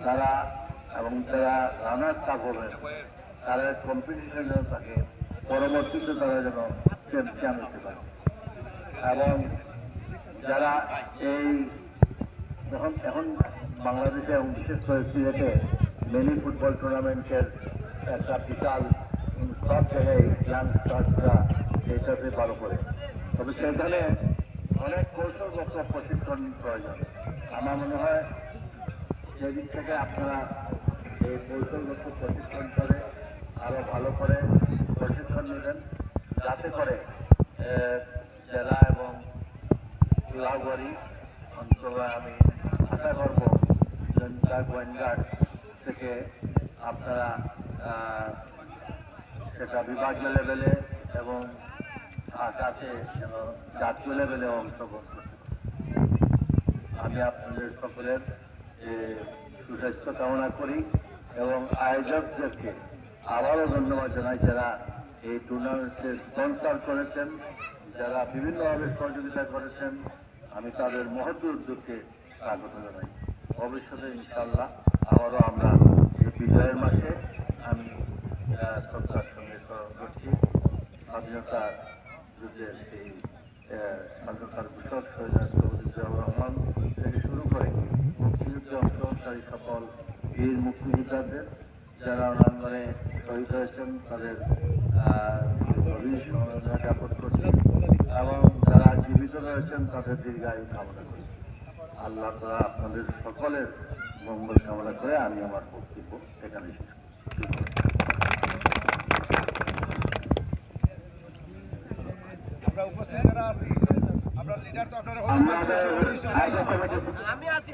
তারা এবং যারা রানার্স আপ হবেন তারা কম্পিটিশনে থাকে, পরবর্তীতে তারা যেন চ্যাম্পিয়ন হতে পারে। এবং যারা এই এখন বাংলাদেশে এবং বিশেষ করে সিলেটে মিনি ফুটবল টুর্নামেন্টের একটা বিশাল সব জায়গায় ইয়াংস্টার্সরা এইটাতে ভালো করে, তবে সেখানে অনেক কৌশলগত প্রশিক্ষণ প্রয়োজন। আমার মনে হয় সেদিক থেকে আপনারা এই কৌশলগত প্রশিক্ষণ করে আরো ভালো করে প্রশিক্ষণ নেবেন, যাতে করে জেলা এবং লাউবাড়ি অঞ্চলে আমি আশা করব গোয়েন্দার থেকে আপনারা সেটা বিভাগীয় লেভেলে এবং আকাশে জাতীয় লেভেলে অংশগ্রহণ করতে। আমি আপনাদের সকলের সুস্বাস্থ্য কামনা করি এবং আয়োজকদেরকে আবারও ধন্যবাদ জানাই, যারা এই টুর্নামেন্টে স্পন্সর করেছেন, যারা বিভিন্নভাবে সহযোগিতা করেছেন। আমি তাদের মহৎ উদ্যোগকে স্বাগত জানাই। ভবিষ্যতে ইনশাআল্লাহ আবারও আমরা এই বিজয়ের মাসে আমি শ্রদ্ধার সঙ্গে স্মরণ করছি স্বাধীনতা যুদ্ধের সেই স্বাধীনতার ঘোষক শহীদ রাষ্ট্রপতি জিয়াউর রহমান থেকে শুরু করে মুক্তিযুদ্ধে অংশগ্রহণকারী সকল বীর মুক্তিযোদ্ধাদের যারা রণাঙ্গনে শহীদ হয়েছেন তাদের গভীর সমবেদনা জ্ঞাপন করছি এবং যারা জীবিত রয়েছেন তাদের দীর্ঘায়ু কামনা করছি। আল্লাহ তাআলা আপনাদের সকলের মঙ্গল কামনা করে আমি আমার বক্তব্য এখানে শেষ করছি। আমি আছি